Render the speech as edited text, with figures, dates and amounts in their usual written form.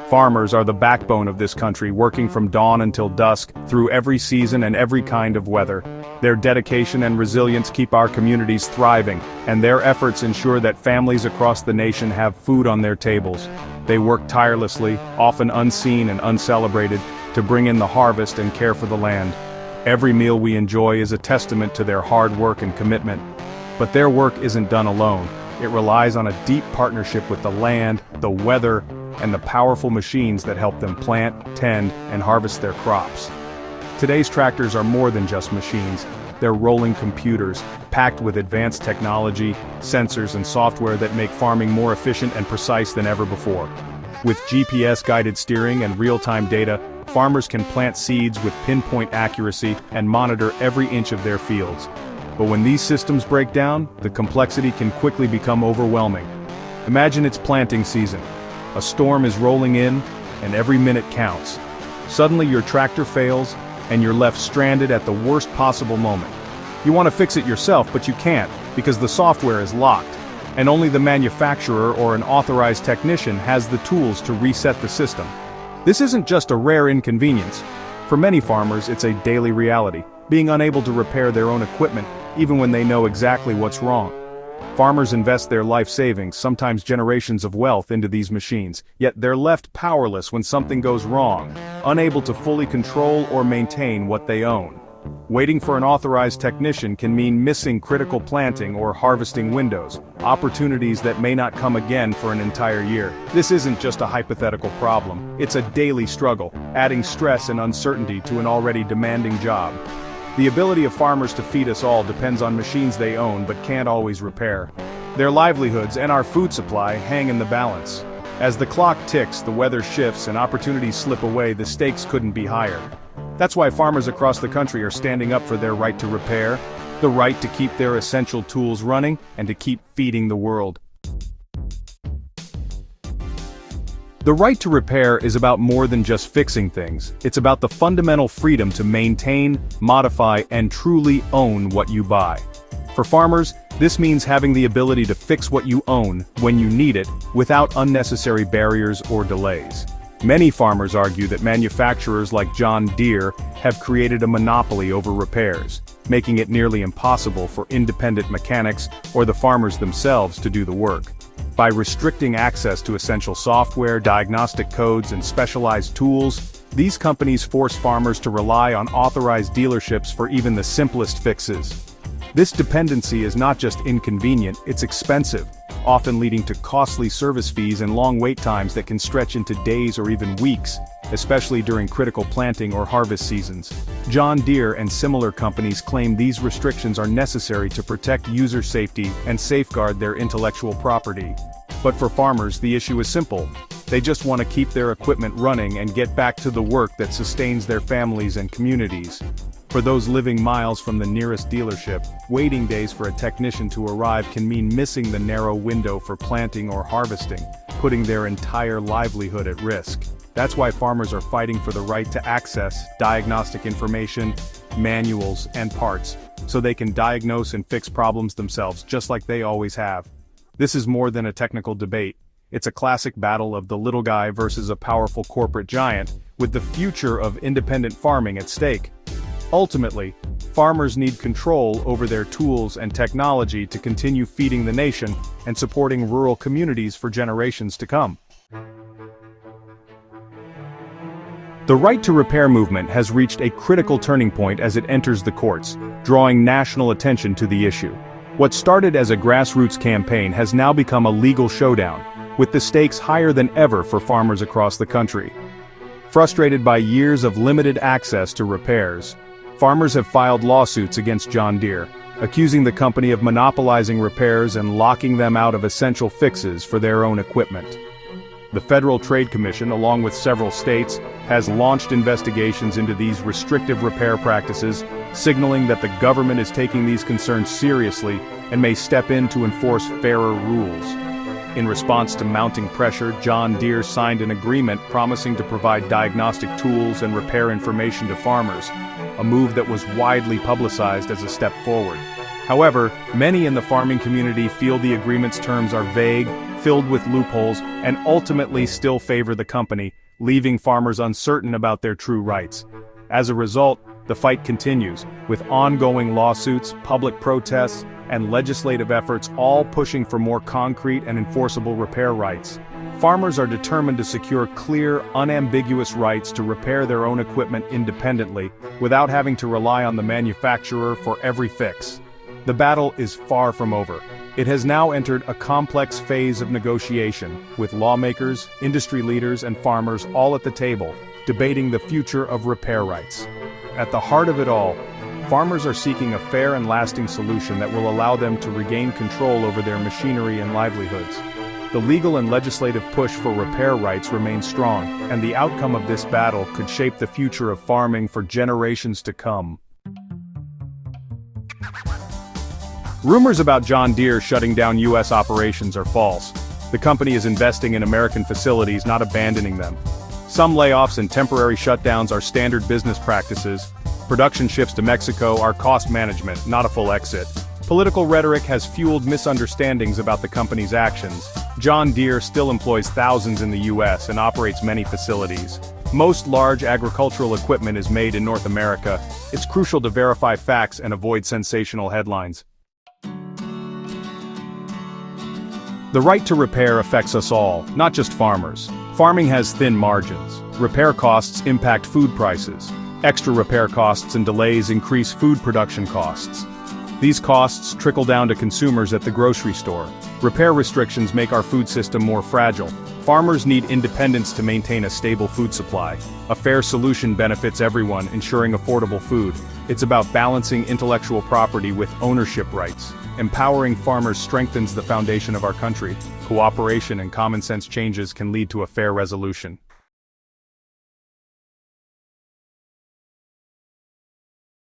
Farmers are the backbone of this country, working from dawn until dusk, through every season and every kind of weather. Their dedication and resilience keep our communities thriving, and their efforts ensure that families across the nation have food on their tables. They work tirelessly, often unseen and uncelebrated, to bring in the harvest and care for the land. Every meal we enjoy is a testament to their hard work and commitment. But their work isn't done alone. It relies on a deep partnership with the land, the weather, and the powerful machines that help them plant, tend, and harvest their crops. Today's tractors are more than just machines. They're rolling computers, packed with advanced technology, sensors and software that make farming more efficient and precise than ever before. With GPS-guided steering and real-time data, farmers can plant seeds with pinpoint accuracy and monitor every inch of their fields. But when these systems break down, the complexity can quickly become overwhelming. Imagine it's planting season. A storm is rolling in, and every minute counts. Suddenly your tractor fails, and you're left stranded at the worst possible moment. You want to fix it yourself, but you can't, because the software is locked, and only the manufacturer or an authorized technician has the tools to reset the system. This isn't just a rare inconvenience. For many farmers, it's a daily reality, being unable to repair their own equipment, even when they know exactly what's wrong. Farmers invest their life savings, sometimes generations of wealth, into these machines, yet they're left powerless when something goes wrong, unable to fully control or maintain what they own. Waiting for an authorized technician can mean missing critical planting or harvesting windows, opportunities that may not come again for an entire year. This isn't just a hypothetical problem, it's a daily struggle, adding stress and uncertainty to an already demanding job. The ability of farmers to feed us all depends on machines they own but can't always repair. Their livelihoods and our food supply hang in the balance. As the clock ticks, the weather shifts, and opportunities slip away, the stakes couldn't be higher. That's why farmers across the country are standing up for their right to repair, the right to keep their essential tools running, and to keep feeding the world. The right to repair is about more than just fixing things. It's about the fundamental freedom to maintain, modify, and truly own what you buy. For farmers, this means having the ability to fix what you own when you need it, without unnecessary barriers or delays. Many farmers argue that manufacturers like John Deere have created a monopoly over repairs, making it nearly impossible for independent mechanics or the farmers themselves to do the work. By restricting access to essential software, diagnostic codes, and specialized tools, these companies force farmers to rely on authorized dealerships for even the simplest fixes. This dependency is not just inconvenient, it's expensive, often leading to costly service fees and long wait times that can stretch into days or even weeks, especially during critical planting or harvest seasons. John Deere and similar companies claim these restrictions are necessary to protect user safety and safeguard their intellectual property. But for farmers, the issue is simple. They just want to keep their equipment running and get back to the work that sustains their families and communities. For those living miles from the nearest dealership, waiting days for a technician to arrive can mean missing the narrow window for planting or harvesting, putting their entire livelihood at risk. That's why farmers are fighting for the right to access diagnostic information, manuals, and parts, so they can diagnose and fix problems themselves just like they always have. This is more than a technical debate. It's a classic battle of the little guy versus a powerful corporate giant, with the future of independent farming at stake. Ultimately, farmers need control over their tools and technology to continue feeding the nation and supporting rural communities for generations to come. The right to repair movement has reached a critical turning point as it enters the courts, drawing national attention to the issue. What started as a grassroots campaign has now become a legal showdown, with the stakes higher than ever for farmers across the country. Frustrated by years of limited access to repairs, farmers have filed lawsuits against John Deere, accusing the company of monopolizing repairs and locking them out of essential fixes for their own equipment. The Federal Trade Commission, along with several states, has launched investigations into these restrictive repair practices, signaling that the government is taking these concerns seriously and may step in to enforce fairer rules. In response to mounting pressure, John Deere signed an agreement promising to provide diagnostic tools and repair information to farmers, a move that was widely publicized as a step forward. However, many in the farming community feel the agreement's terms are vague, filled with loopholes, and ultimately still favor the company, leaving farmers uncertain about their true rights. As a result, the fight continues, with ongoing lawsuits, public protests, and legislative efforts all pushing for more concrete and enforceable repair rights. Farmers are determined to secure clear, unambiguous rights to repair their own equipment independently, without having to rely on the manufacturer for every fix. The battle is far from over. It has now entered a complex phase of negotiation, with lawmakers, industry leaders, and farmers all at the table, debating the future of repair rights. At the heart of it all, farmers are seeking a fair and lasting solution that will allow them to regain control over their machinery and livelihoods. The legal and legislative push for repair rights remains strong, and the outcome of this battle could shape the future of farming for generations to come. Rumors about John Deere shutting down U.S. operations are false. The company is investing in American facilities, not abandoning them. Some layoffs and temporary shutdowns are standard business practices. Production shifts to Mexico are cost management, not a full exit. Political rhetoric has fueled misunderstandings about the company's actions. John Deere still employs thousands in the U.S. and operates many facilities. Most large agricultural equipment is made in North America. It's crucial to verify facts and avoid sensational headlines. The right to repair affects us all, not just farmers. Farming has thin margins. Repair costs impact food prices. Extra repair costs and delays increase food production costs. These costs trickle down to consumers at the grocery store. Repair restrictions make our food system more fragile. Farmers need independence to maintain a stable food supply. A fair solution benefits everyone, ensuring affordable food. It's about balancing intellectual property with ownership rights. Empowering farmers strengthens the foundation of our country. Cooperation and common sense changes can lead to a fair resolution.